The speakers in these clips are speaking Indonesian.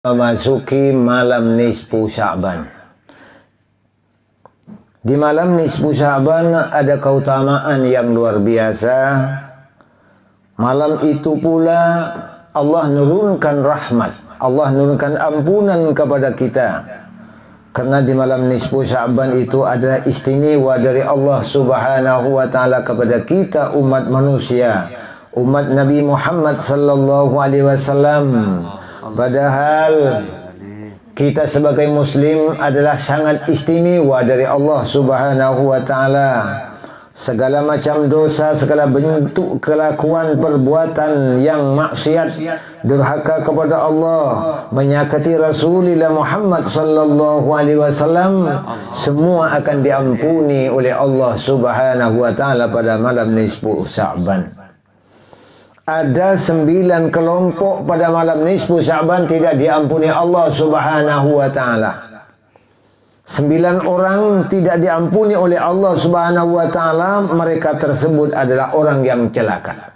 Memasuki malam nisfu Sya'ban. Di malam nisfu Sya'ban ada keutamaan yang luar biasa. Malam itu pula Allah nurunkan rahmat, Allah nurunkan ampunan kepada kita. Karena di malam nisfu Sya'ban itu adalah istimewa dari Allah Subhanahu wa taala kepada kita umat manusia, umat Nabi Muhammad sallallahu alaihi wasallam. Padahal kita sebagai muslim adalah sangat istimewa dari Allah Subhanahu wa taala. Segala macam dosa, segala bentuk kelakuan perbuatan yang maksiat, durhaka kepada Allah, menyakiti Rasulullah Muhammad sallallahu alaihi wasallam, semua akan diampuni oleh Allah Subhanahu wa taala pada malam nisfu Sya'ban. Ada 9 kelompok pada malam nisfu Sya'ban tidak diampuni Allah Subhanahu wa taala. 9 orang tidak diampuni oleh Allah Subhanahu wa taala. Mereka tersebut adalah orang yang celaka.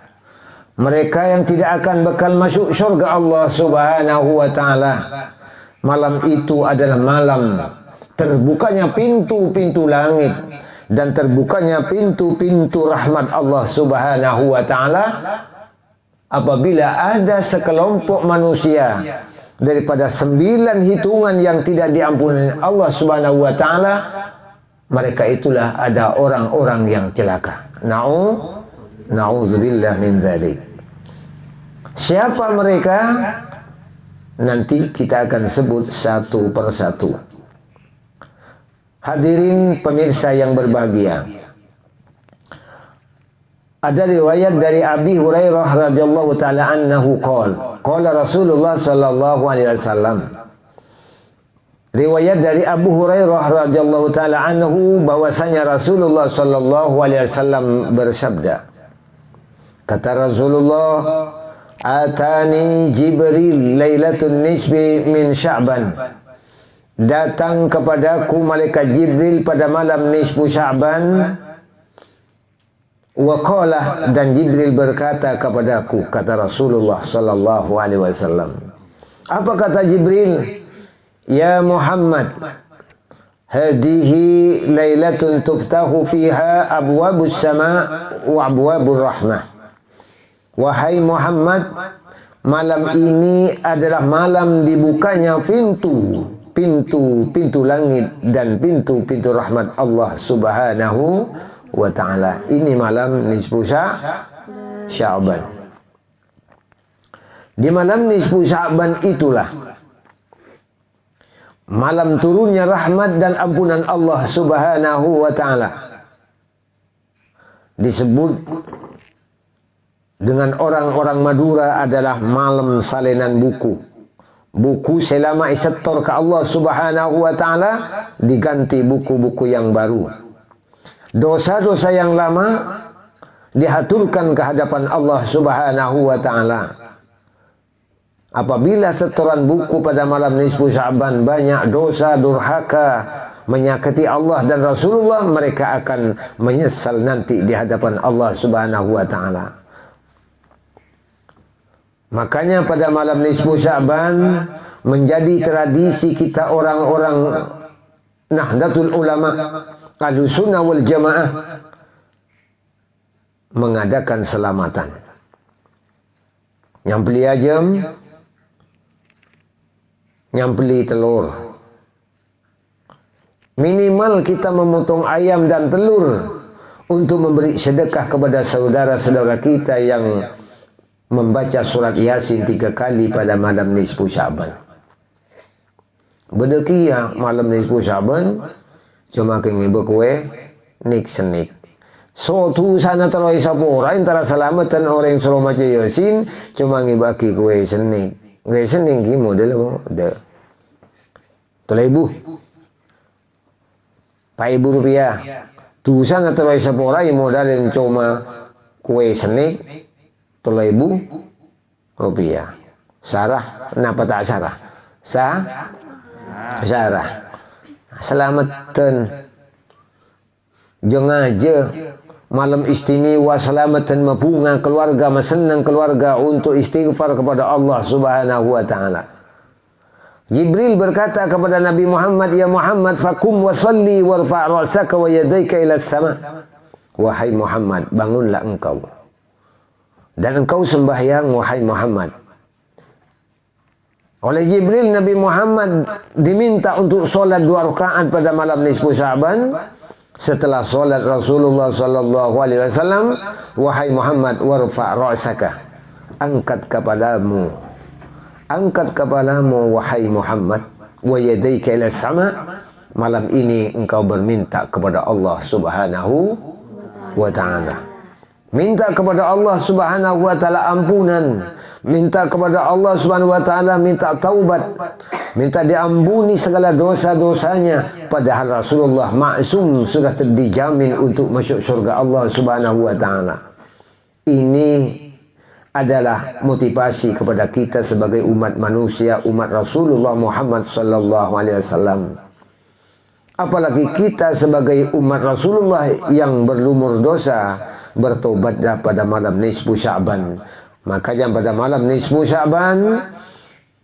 Mereka yang tidak akan bekal masuk syurga Allah Subhanahu wa taala. Malam itu adalah malam terbukanya pintu-pintu langit dan terbukanya pintu-pintu rahmat Allah Subhanahu wa taala. Apabila ada sekelompok manusia daripada 9 hitungan yang tidak diampuni Allah Subhanahu wa taala, mereka itulah ada orang-orang yang celaka. Na'udzubillah min dzalik. Siapa mereka? Nanti kita akan sebut satu persatu. Hadirin pemirsa yang berbahagia, ada riwayat dari Abi Hurairah radhiyallahu taala anhu qala Rasulullah sallallahu alaihi wasallam. Riwayat dari Abu Hurairah radhiyallahu taala anhu bahwasanya Rasulullah sallallahu alaihi wasallam bersabda. Kata Rasulullah, "Atani Jibril lailatun nisfi min Sya'ban." Datang kepadaku malaikat Jibril pada malam nisfu Sya'ban. Waqalah, dan Jibril berkata kepadaku, kata Rasulullah sallallahu alaihi wasallam. Apa kata Jibril? Ya Muhammad, hadihi lailatun tuftahu fiha abwabus sama wa abwabur rahmah. Wahai Muhammad, malam ini adalah malam dibukanya pintu langit dan pintu rahmat Allah Subhanahu wa ta'ala. Ini malam nisfu Sya'ban. Di malam nisfu Sya'ban itulah malam turunnya rahmat dan ampunan Allah Subhanahu wa ta'ala. Disebut dengan orang-orang Madura adalah malam salinan buku. Buku selama isetor ke Allah Subhanahu wa ta'ala diganti buku-buku yang baru. Dosa-dosa yang lama dihaturkan ke hadapan Allah Subhanahu wa ta'ala. Apabila setoran buku pada malam nisfu Sya'ban banyak dosa, durhaka, menyakiti Allah dan Rasulullah, mereka akan menyesal nanti di hadapan Allah Subhanahu wa ta'ala. Makanya pada malam nisfu Sya'ban menjadi tradisi kita orang-orang Nahdlatul Ulama Ahlussunnah wal Jamaah mengadakan selamatan. Yang beli ayam, yang beli telur. Minimal kita memotong ayam dan telur untuk memberi sedekah kepada saudara-saudara kita yang membaca surat Yasin 3 kali pada malam nisfu Sya'ban. Bedekia malam nisfu Sya'ban cuma kini berkue nik senik. So tu sana terlalu sapora antara selamatan orang yang suruh maca Yasin cuma ngibaki kue senik. Kue senik gimana dah lah dah. Rp2,000. Rp5,000. Tu sana terlalu sapora yang modalin cuma kue senik Rp3,000. Sarah, kenapa tak sarah? Sarah. Selamatan. Jangan aja malam istimewa selamatan membunga keluarga, senang keluarga untuk istighfar kepada Allah Subhanahu wa ta'ala. Jibril berkata kepada Nabi Muhammad, "Ya Muhammad, fakum wa salli warfa' ra'saka wa yadayka ila sama." Wahai Muhammad, bangunlah engkau dan engkau sembahyang, wahai Muhammad. Oleh Jibril, Nabi Muhammad diminta untuk solat 2 rakaat pada malam nisfu Sya'ban. Setelah solat Rasulullah sallallahu alaihi wasallam, wahai Muhammad, warfa' ra'saka, angkat kepalamu wahai Muhammad, wa yadayka ila sama. Malam ini engkau berminta kepada Allah Subhanahu wa ta'ala. Minta kepada Allah Subhanahu wa ta'ala ampunan, minta kepada Allah Subhanahu wa ta'ala minta taubat, minta diampuni segala dosa-dosanya. Padahal Rasulullah maksum, sudah terdijamin untuk masuk surga Allah Subhanahu wa ta'ala. Ini adalah motivasi kepada kita sebagai umat manusia, umat Rasulullah Muhammad sallallahu alaihi wasallam. Apalagi kita sebagai umat Rasulullah yang berlumur dosa, bertobatlah pada malam nisfu Sya'ban. Makanya pada malam nisfu Sya'ban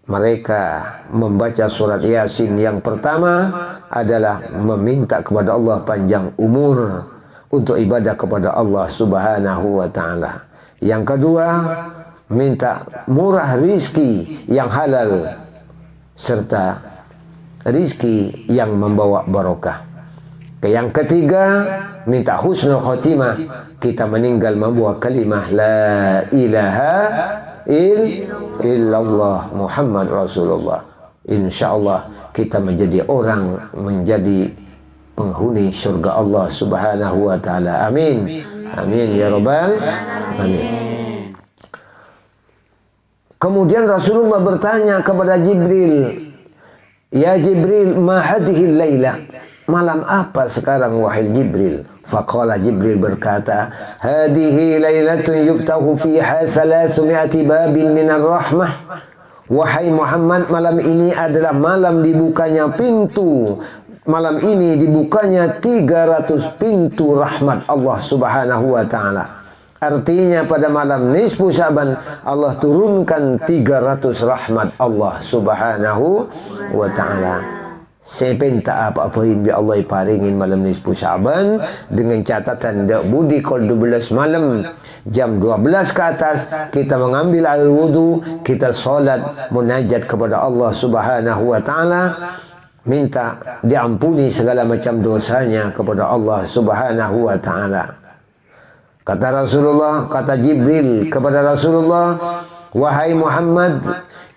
mereka membaca surat Yasin. Yang pertama adalah meminta kepada Allah panjang umur untuk ibadah kepada Allah Subhanahu wa ta'ala. Yang kedua, minta murah rizki yang halal serta rizki yang membawa barokah. Yang ketiga, minta husnul khotimah, kita meninggal membawa kalimah la ilaha illallah Muhammad Rasulullah. InsyaAllah kita menjadi penghuni surga Allah Subhanahu wa ta'ala. Amin. Amin ya rabbal alamin. Kemudian Rasulullah bertanya kepada Jibril, "Ya Jibril, ma hadhihi laila?" Malam apa sekarang wahai Jibril? Faqala, Jibril berkata, "Hadhihi lailatun yuftahu fiha 300 babin minar rahmah." Wahai Muhammad, malam ini adalah malam dibukanya pintu. Malam ini dibukanya 300 pintu rahmat Allah Subhanahu wa ta'ala. Artinya pada malam nisfu Sya'ban Allah turunkan 300 rahmat Allah Subhanahu wa ta'ala. Saya minta apa-apa yang Allah paringin malam nisfu Sya'ban dengan catatan dak budi kol 12 malam jam 12 ke atas kita mengambil air wudu, kita solat munajat kepada Allah Subhanahu wa ta'ala, minta diampuni segala macam dosanya kepada Allah Subhanahu wa ta'ala. Kata Rasulullah, kata Jibril kepada Rasulullah, "Wahai Muhammad,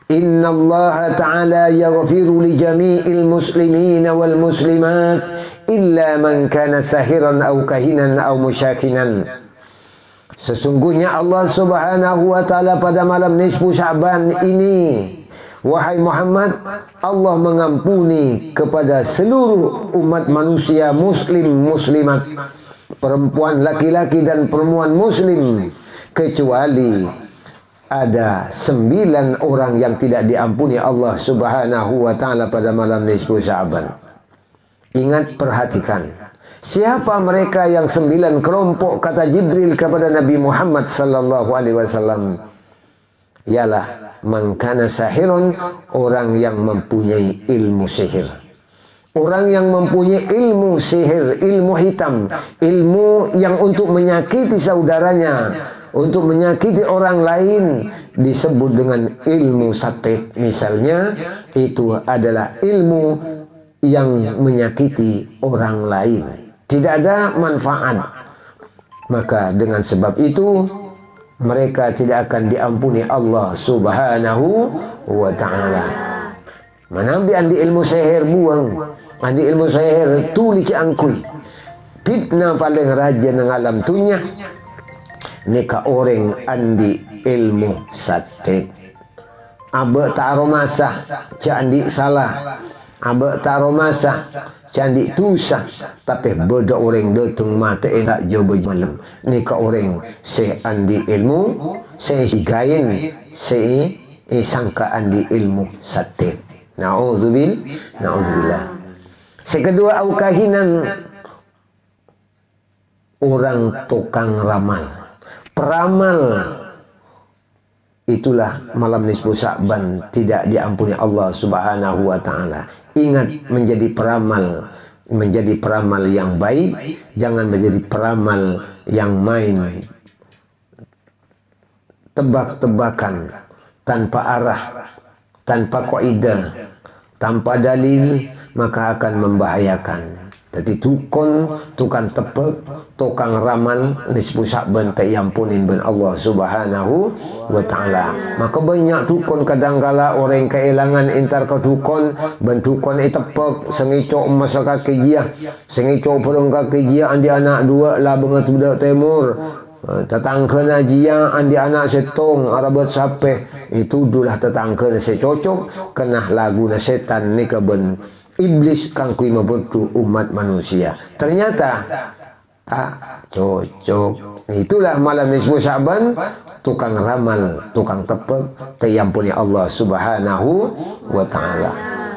inna Allah ta'ala yaghfiru li jami'il muslimin wal muslimat illa man kana sahiran aw kahinan aw musyakinan." Sesungguhnya Allah Subhanahu wa ta'ala pada malam nisfu Sya'ban ini, wahai Muhammad, Allah mengampuni kepada seluruh umat manusia muslim muslimat, perempuan laki-laki dan perempuan muslim, kecuali ada 9 orang yang tidak diampuni Allah Subhanahu wa ta'ala pada malam nisfu Sya'ban. Ingat, perhatikan, siapa mereka yang 9 kelompok? Kata Jibril kepada Nabi Muhammad sallallahu alaihi wasallam, ialah man kana sahirun, orang yang mempunyai ilmu sihir. Orang yang mempunyai ilmu sihir, ilmu hitam, ilmu yang untuk menyakiti saudaranya, untuk menyakiti orang lain, disebut dengan ilmu satir. Misalnya, itu adalah ilmu yang menyakiti orang lain, tidak ada manfaat. Maka dengan sebab itu mereka tidak akan diampuni Allah Subhanahu wa ta'ala. Manambi andi ilmu sihir buang, andi ilmu sihir tuli ki angkui. Fitnah paling raja nang alam tunya nika orang andi ilmu sate. Abe taro masa candi salah, abe taro masa candi tusah, tapi beda orang datang mata tak jauh malam. Nika orang se andi ilmu, se gain, se sangka andi ilmu sate. Na'udzubillah. Sekedua, au kahinan, orang tukang ramal, peramal. itulah malam nisfu Sya'ban tidak diampuni Allah Subhanahu wa taala. Ingat menjadi peramal yang baik, jangan menjadi peramal yang main tebak-tebakan tanpa arah, tanpa kaidah, tanpa dalil, maka akan membahayakan. Jadi tukang tebak, tukang ramal nisfu Sya'ban tak yampunin ben Allah Subhanahu wa taala. Maka banyak dukun kadangkala orang kehilangan entar ke dukun, ben dukun tebak sengico masa kaki dia, sengico perung kaki dia andi anak dua lah bengat budak timur. Tetangkana jia andi anak setong arabat sape itu dulah tetangkana secocok kena lagu na setan ni keben iblis kang kui membentuk umat manusia. Ternyata tak cocok. Itulah malam nisfu Sya'ban, tukang ramal, tukang tepek tayampuni Allah Subhanahu wa taala.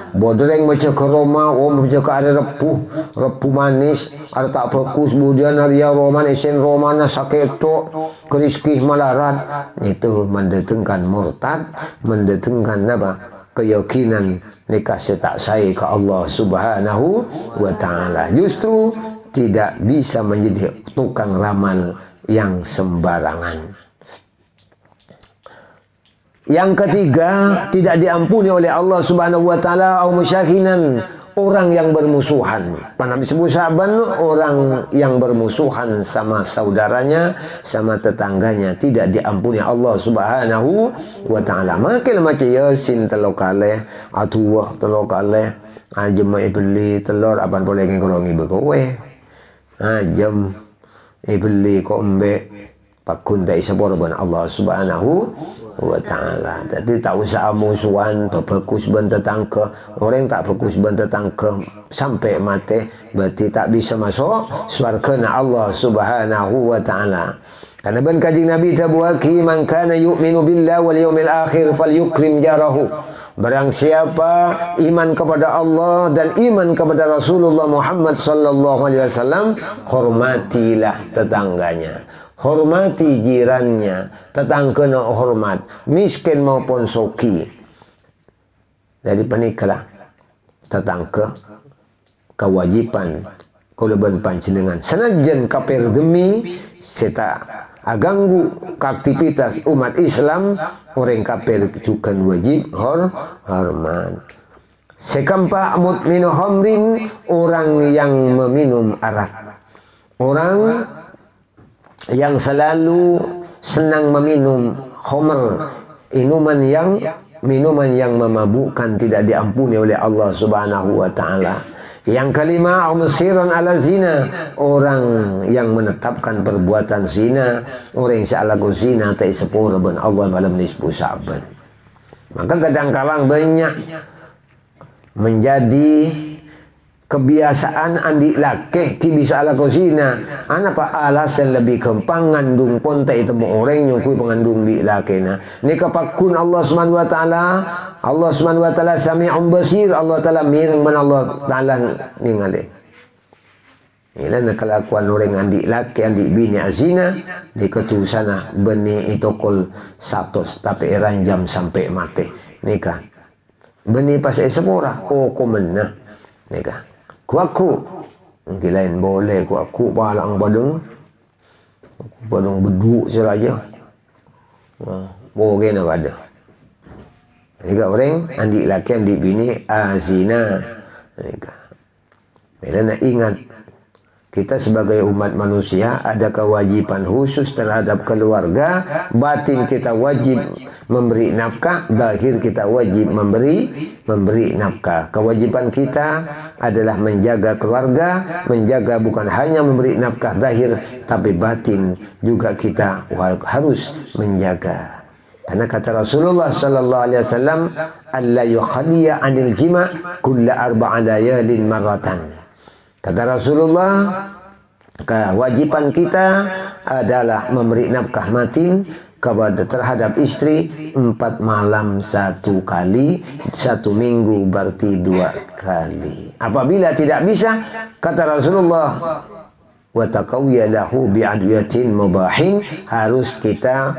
Bodreng macam ke Roma, macam ke ada repuh manis, ada tak fokus, kemudian ada Roman, esen Romana sakit tok, keriskih malarat. Itu mendatangkan murtad, mendatangkan apa? Keyakinan nikah setak saya ke Allah Subhanahu wa taala. Justru tidak bisa menjadi tukang ramal yang sembarangan. Yang ketiga, tidak diampuni oleh Allah Subhanahu wa taala au musyahinan, orang yang bermusuhan. Pada disebut Sya'ban, orang yang bermusuhan sama saudaranya, sama tetangganya, tidak diampuni Allah Subhanahu wa taala. Makin macam Yasin telur kalih, atuwah telur kalih, jemaah beli telur apan boleh ngerongi bekowe. Jam beli kok mbek pakun tak isapor ban Allah Subhanahu wa ta'ala. Jadi tak usah musuhan atau fokus bentetangke. Orang tak fokus bentetangke sampai mati berarti tak bisa masuk surga Allah Subhanahu wa ta'ala. Karena ben kajing Nabi tabuaki man kana yu'minu billahi wal yawmil akhir falyukrim jarahu. Barang siapa iman kepada Allah dan iman kepada Rasulullah Muhammad sallallahu alaihi wasallam, hormatilah tetangganya, hormati jirannya, tetangganya hormat, miskin maupun soki. Jadi penikalah tetangga kewajiban kulaban panjenengan. Senajan kafir demi seta aganggu aktivitas umat Islam, orang kafir juga wajib hormat. Sekampa mudminu khamrin, orang yang meminum arak, orang yang selalu senang meminum khamr, minuman yang memabukkan, tidak diampuni oleh Allah Subhanahu wa taala. Yang kelima, musiran ala zina, orang yang menetapkan perbuatan zina, orang yang sealaku zina tak sepura ben Allah malam nisfu Sya'ban. Maka kadang-kadang banyak menjadi kebiasaan andi laki ti bisa ala zina. Apa alasan lebih kempang ngandung pun tak temu orang yang kui pengandung di laki na. Ni kapakun Allah Subhanahu wa taala, Allah Subhanahu wa taala Sami'un basir, Allah taala mireng man Allah taala ningali. Inilah kelakuan orang andi laki andi bini azina di ketusana beni itokol 100 tapi ranjam sampai mati. Nikah. Beni pas sepura, oh komena. Nikah. Kuaku lain boleh kuaku balang badung beduk seraja boleh nak ada. Jika orang andi laki andi bini azina, bila nak ingat kita sebagai umat manusia ada kewajiban khusus terhadap keluarga. Batin kita wajib memberi nafkah, zahir kita wajib memberi nafkah. Kewajiban kita adalah menjaga keluarga, menjaga bukan hanya memberi nafkah zahir, tapi batin juga kita harus menjaga. Karena kata Rasulullah sallallahu alaihi wasallam, alla yukhaliya anil jima' kulla arba'a layalin marratan. Kata Rasulullah, kewajiban kita adalah memberi nafkah matin kepada terhadap istri 4 malam 1 kali, 1 minggu berarti 2 kali. Apabila tidak bisa, kata Rasulullah, wa taqawya lahu bi'adwiyatin mubahin, harus kita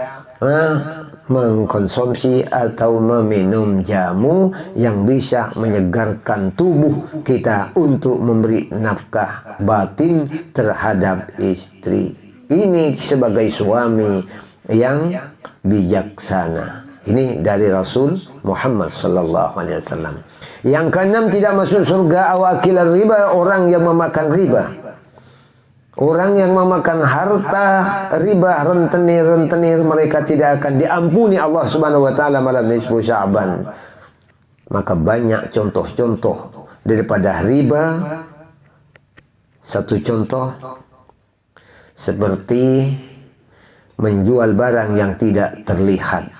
mengkonsumsi atau meminum jamu yang bisa menyegarkan tubuh kita untuk memberi nafkah batin terhadap istri. Ini sebagai suami yang bijaksana. Ini dari Rasul Muhammad sallallahu alaihi wasallam. Yang keenam, tidak masuk surga awakil riba, orang yang memakan riba. Orang yang memakan harta riba, rentenir mereka tidak akan diampuni Allah Subhanahu wa taala malam nisfu Sya'ban. Maka banyak contoh-contoh daripada riba. Satu contoh seperti menjual barang yang tidak terlihat.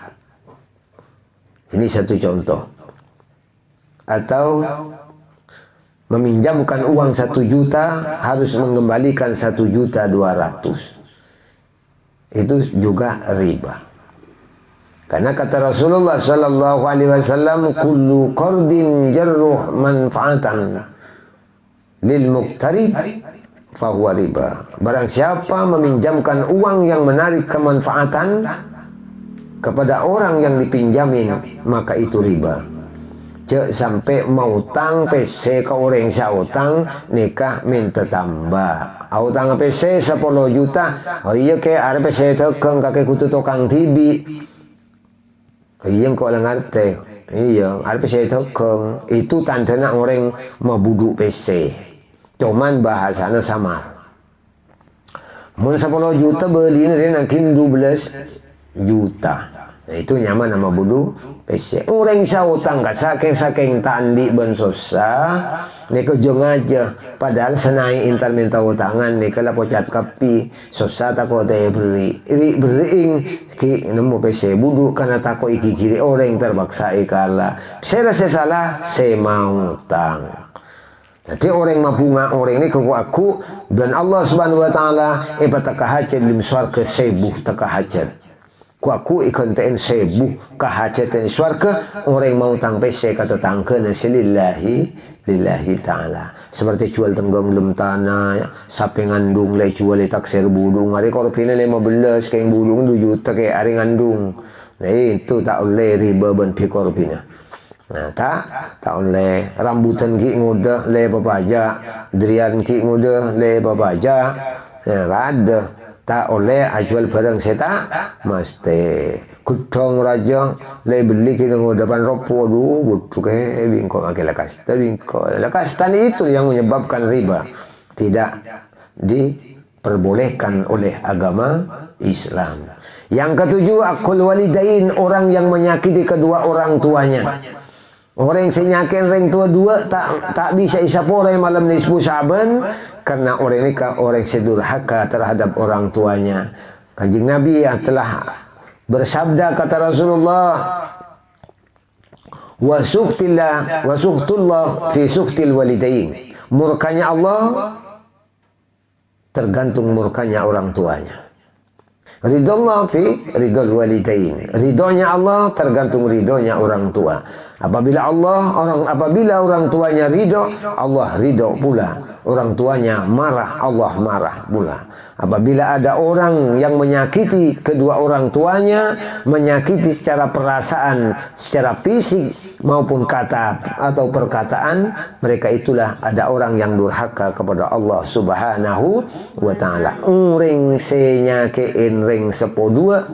Ini satu contoh. Atau meminjamkan uang 1 juta harus mengembalikan 1.200.000. Itu juga riba. Karena kata Rasulullah sallallahu alaihi wasallam, kullu qardin jarruh manfaatan lil muqtarib fahuwa riba. Barang siapa meminjamkan uang yang menarik kemanfaatan kepada orang yang dipinjamin, maka itu riba. Cek sampai mau utang PC ke orang saya utang nikah minta tambah. Utang PC 10 juta. Oh iya ke ada PC tekeng kakek kutu tukang TV. Iya kok lah ngerti. Iya ada PC tekeng. Itu tandanya orang mau buduk PC. Cuman bahasanya sama. Mun 10 juta beli ini nanti 12 juta. Nah, itu nyaman sama budu PC. Orang saya utang ka saking tandi ben susah. Nika jong aja. Padahal senai intar minta utangan nika lah pocat kapi. Susah tako teh beri. Beriing ki nemu PC budu karena tako iki kiri orang terpaksa ikala. Saya rasa salah, saya mau utang. Jadi orang mabunga orang ini keku aku dan Allah Subhanahu wa taala takahajat lim swarga sebuh takahajat. Ku aku ikon tain sebuh kahajatan swarga orang mau tang pese kata tangkeun lillahi taala. Seperti jual tenggang lem tanah sape ngandung le jual taksir budung hari korpina 15 kayak budung 2 juta kayak hari ngandung. Nah itu tak oleh riba ben pi korpina. Nah tak oleh rambutan ki ngudah le papajak, durian ki ngudah le papajak. Nah ada tak oleh ajual barang seta mesti kudong raja le beli kita ngudapan ropo aduh butuh ke bingko makai lakasta bingko lakastan itu yang menyebabkan riba tidak diperbolehkan oleh agama Islam. Yang ketujuh, akul walidain, orang yang menyakiti kedua orang tuanya. Orang yang senyakin orang tua dua tak bisa isapore malam nisfu Sya'ban karena orang ini orang sedurhaka terhadap orang tuanya. Kanjeng Nabi yang telah bersabda kata Rasulullah, wa suhtullah fi suhtil walidain. Murkanya Allah tergantung murkanya orang tuanya. Ridullah fi ridul walidain. Ridhonya Allah tergantung ridhonya orang tua. Apabila orang tuanya ridho, Allah ridho pula. Orang tuanya marah, Allah marah pula. Apabila ada orang yang menyakiti kedua orang tuanya, menyakiti secara perasaan, secara fisik maupun kata atau perkataan, mereka itulah ada orang yang durhaka kepada Allah Subhanahu wa taala. Ring senyakein ring sepodua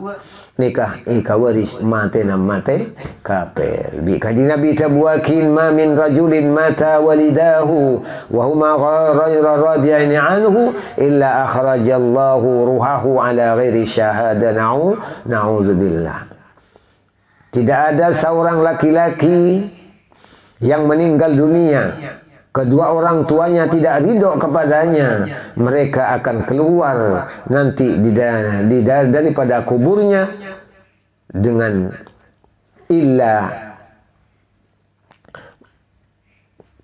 nikah ikawaris mate na mate kafir. Bi kanjeng Nabi tabuakin ma min rajulin mata walidahu wa huma ghayra radiyan anhu illa akhrajallahu ruhahu ala ghairi syahada na'udzubillah. Tidak ada seorang laki-laki yang meninggal dunia kedua orang tuanya tidak ridho kepadanya, mereka akan keluar nanti daripada kuburnya dengan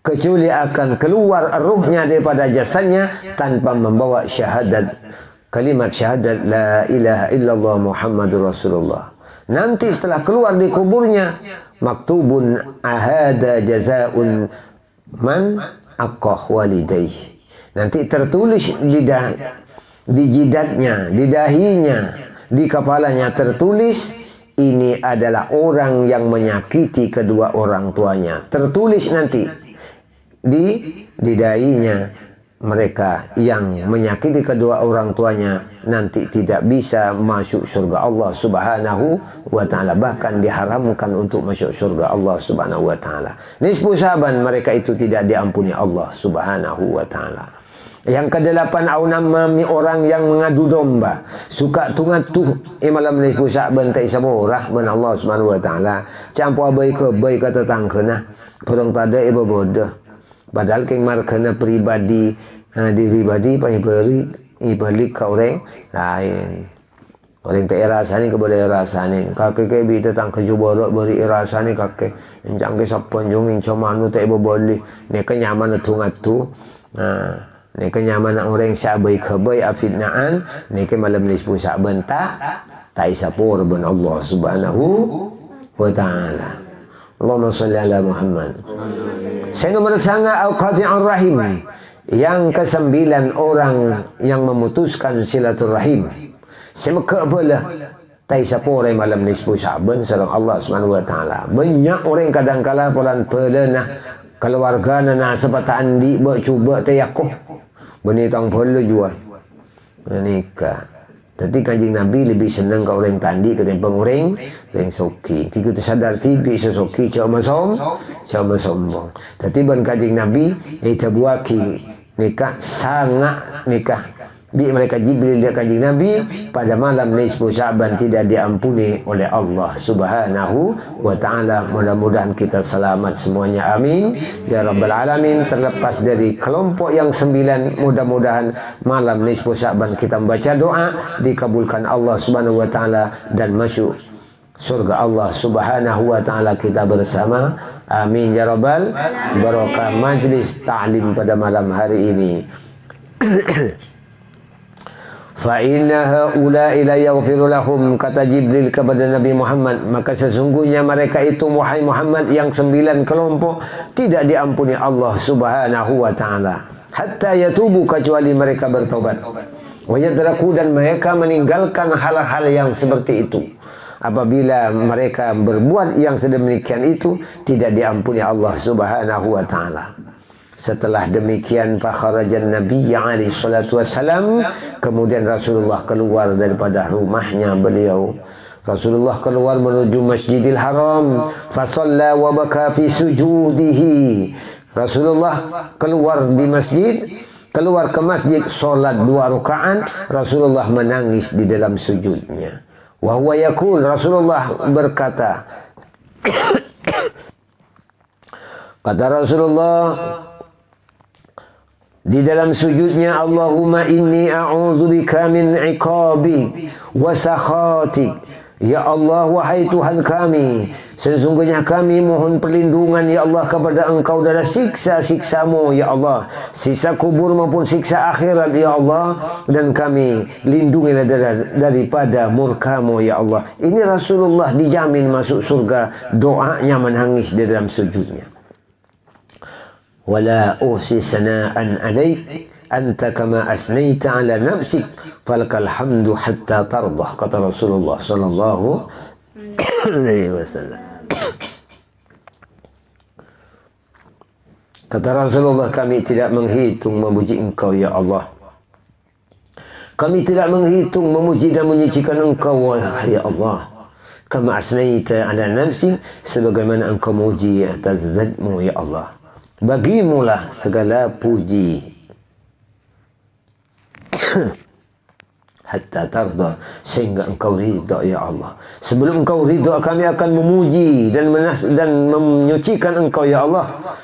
kecuali akan keluar ruhnya daripada jasadnya tanpa membawa syahadat, kalimat syahadat la ilaha illallah Muhammadur Rasulullah. Nanti setelah keluar di kuburnya maktubun ahada jazaun man aqah walidayh. Nanti tertulis di jidatnya, di dahinya, di kepalanya tertulis ini adalah orang yang menyakiti kedua orang tuanya. Tertulis nanti di dainya, mereka yang menyakiti kedua orang tuanya nanti tidak bisa masuk surga Allah subhanahu wa ta'ala. Bahkan diharamkan untuk masuk surga Allah subhanahu wa ta'ala. Nisfu syaban, mereka itu tidak diampuni Allah subhanahu wa ta'ala. Yang kedelapan, au namami, orang yang mengadu domba, suka tungatu malam nisfu syaban tak isa murah ben Allah subhanahu wa ta'ala. Campur baik kata tangkena perang tada ibu bodoh. Padahal keng markena pribadi diri balik ke orang lain. Orang tak rasani kepada rasani. Kakek kebi tentang kejuborok beri rasani kakek. Enjang ke sapon jongin comanu tak boleh. Neka nyaman tungatu. Neka nyaman orang sabai kebai afidnaan. Neka malam nisfu syaban tak isapur ben Allah subhanahu wa ta'ala. Allahumma salli ala Muhammad. Saya nomor sanga au qati'ur rahim. Yang kesembilan, orang yang memutuskan silaturahim. Semeka pula tai sapore malam nisfu syaban sareng Allah Subhanahu wa taala. Banyak orang kadang-kala polan pelena keluarga na sepata andi cuba tayakuh. Beni tang pelu jual. Menikah. Tapi Kanjeng Nabi lebih senang kau orang tandi ketimbang orang soki. Tiga tu sadar tibi sesoki cuma sombong. Tapi ban Kanjeng Nabi itu buaki nikah sangat nikah. Bi mereka Jibril dia Kanjeng Nabi pada malam nisfu Syaban tidak diampuni oleh Allah Subhanahu wa taala. Mudah-mudahan kita selamat semuanya, amin ya rabbal alamin. Terlepas dari kelompok yang 9, mudah-mudahan malam nisfu Syaban kita membaca doa dikabulkan Allah Subhanahu wa taala dan masuk surga Allah Subhanahu wa taala kita bersama, amin ya rabbal. Barokah majlis ta'lim pada malam hari ini. Fa inna haula'i la yaghfiru lahum, kata Jibril kepada Nabi Muhammad, maka sesungguhnya mereka itu wahai Muhammad yang 9 kelompok tidak diampuni Allah Subhanahu wa taala hatta yatubu, kecuali mereka bertobat, wa yadraku, dan mereka meninggalkan hal-hal yang seperti itu. Apabila mereka berbuat yang sedemikian itu tidak diampuni Allah Subhanahu wa taala. Setelah demikian fakharajan Nabi alaihi salatu wassalam, kemudian Rasulullah keluar daripada rumahnya beliau. Rasulullah keluar menuju Masjidil Haram, fasalla wa baka fi sujudihi. Rasulullah keluar di masjid, keluar ke masjid, solat 2 rakaat, Rasulullah menangis di dalam sujudnya. Wa huwa yaqul, Rasulullah berkata, kata Rasulullah di dalam sujudnya, Allahumma inni a'udzubika min iqabi wa sakhatik. Ya Allah, wahai Tuhan kami, sesungguhnya kami mohon perlindungan ya Allah kepada Engkau dari siksa-siksamu ya Allah, siksa kubur maupun siksa akhirat ya Allah, dan kami lindungilah daripada murkamu ya Allah. Ini Rasulullah dijamin masuk surga, doanya menangis di dalam sujudnya. Wala uhsi sana'an alaik anta kama asnaita ala nafsik falakal hamdu hatta tardah, kata Rasulullah sallallahu alaihi wasallam. Kata Rasulullah, kami tidak menghitung memuji Engkau ya Allah, kami tidak menghitung memuji dan menyucikan Engkau wahai Allah, kama asnaita ala nafsik, sebagaimana Engkau memuji atas zatmu ya Allah. Bagimulah segala puji hatta tarda, sehingga Engkau ridha ya Allah. Sebelum Engkau ridha, kami akan memuji dan menyucikan Engkau ya Allah.